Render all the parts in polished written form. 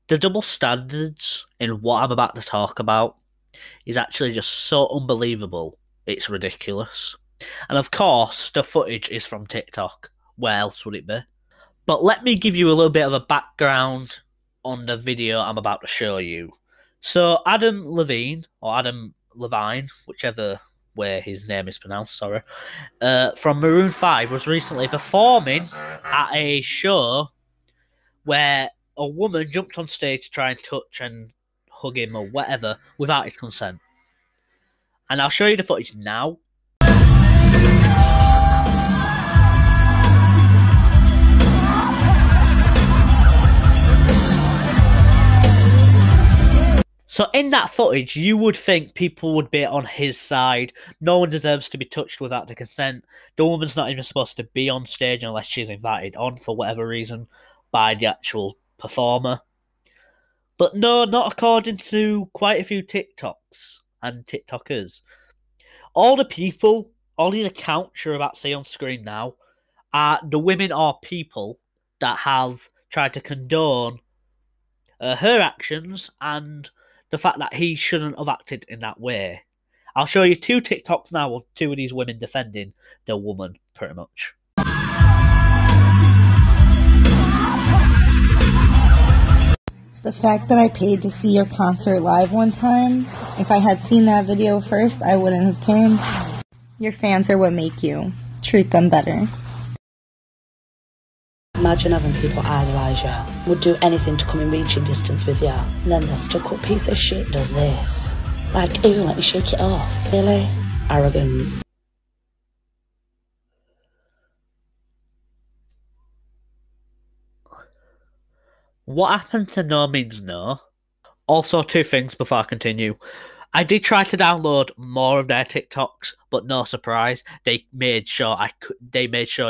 The double standards in what I'm about to talk about is actually just so unbelievable, it's ridiculous. And of course, the footage is from TikTok. Where else would it be? But let me give you a little bit of a background on the video I'm about to show you. So, Adam Levine, or Adam Levine, whichever way his name is pronounced, sorry, from Maroon 5 was recently performing at a show where a woman jumped on stage to try and touch and hug him or whatever without his consent. And I'll show you the footage now. So in that footage, you would think people would be on his side. No one deserves to be touched without the consent. The woman's not even supposed to be on stage unless she's invited on for whatever reason by the actual performer. But no, not according to quite a few TikToks and TikTokers. All the people, all these accounts you're about to see on screen now, are the women or people that have tried to condone her actions and the fact that he shouldn't have acted in that way. I'll show you two TikToks now of two of these women defending the woman, pretty much. The fact that I paid to see your concert live one time, if I had seen that video first, I wouldn't have came. Your fans are what make you. Treat them better. Imagine having people idolise you, would do anything to come in reaching distance with you, and then the stuck-up piece of shit does this. Like, ew, let me shake it off. Really? Arrogant. What happened to no means no. Also, two things before I continue. I did try to download more of their TikToks, but no surprise, they made sure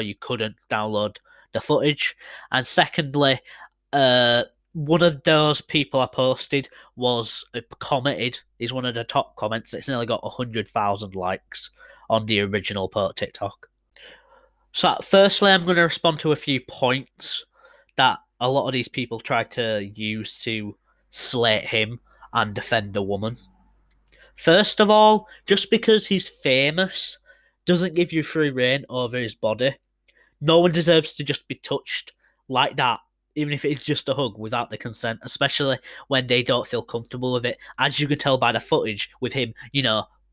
you couldn't download the footage. And secondly, one of those people I posted was commented. He's one of the top comments. It's nearly got 100,000 likes on the original TikTok. So, firstly, I'm going to respond to a few points that a lot of these people tried to use to slate him and defend a woman. First of all, just because he's famous doesn't give you free reign over his body. No one deserves to just be touched like that, even if it's just a hug without the consent, especially when they don't feel comfortable with it, as you can tell by the footage with him,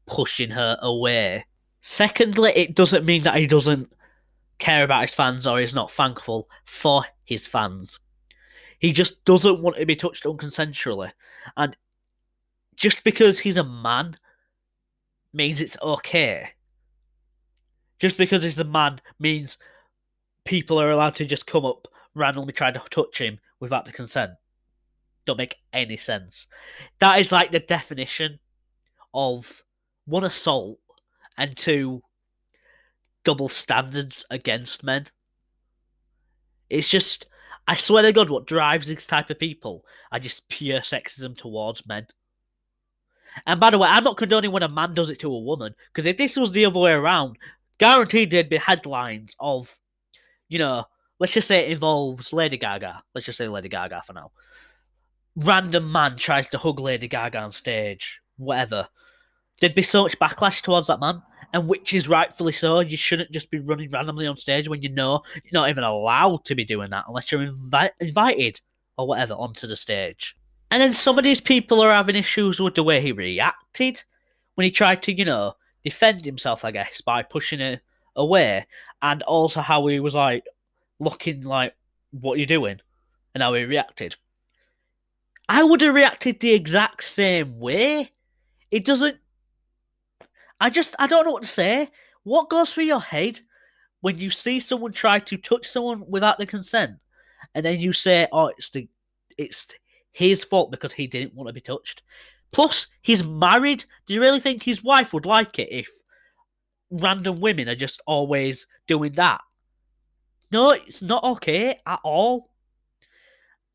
pushing her away. Secondly, it doesn't mean that he doesn't care about his fans or he's not thankful for his fans. He just doesn't want to be touched unconsensually. And just because he's a man means it's okay. Just because he's a man means people are allowed to just come up, randomly try to touch him without the consent. Don't make any sense. That is like the definition of, one, assault, and two, double standards against men. It's just, I swear to God, what drives these type of people are just pure sexism towards men. And by the way, I'm not condoning when a man does it to a woman, because if this was the other way around, guaranteed there'd be headlines of, let's just say it involves Lady Gaga. Let's just say Lady Gaga for now. Random man tries to hug Lady Gaga on stage, whatever. There'd be so much backlash towards that man, and which is rightfully so. You shouldn't just be running randomly on stage when you know you're not even allowed to be doing that unless you're invited or whatever onto the stage. And then some of these people are having issues with the way he reacted when he tried to, defend himself, I guess, by pushing it away, and also how he was like looking like, "What are you doing?" and how he reacted. I would have reacted the exact same way. It doesn't. I don't know what to say. What goes through your head when you see someone try to touch someone without the consent, and then you say, "Oh, it's his fault because he didn't want to be touched." Plus, he's married. Do you really think his wife would like it if random women are just always doing that? No, it's not okay at all.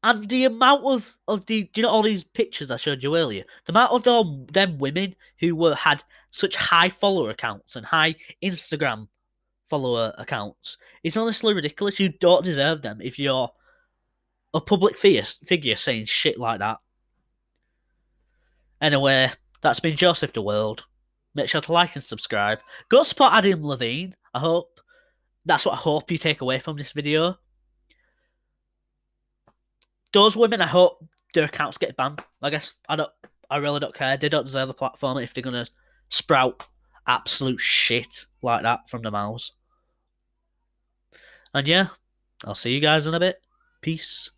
And the amount of all these pictures I showed you earlier, the amount of them women who had such high follower accounts and high Instagram follower accounts, it's honestly ridiculous. You don't deserve them if you're a public figure saying shit like that. Anyway, that's been Joseph the World. Make sure to like and subscribe. Go support Adam Levine. That's what I hope you take away from this video. Those women, I hope their accounts get banned. I really don't care. They don't deserve the platform if they're gonna sprout absolute shit like that from their mouths. And yeah, I'll see you guys in a bit. Peace.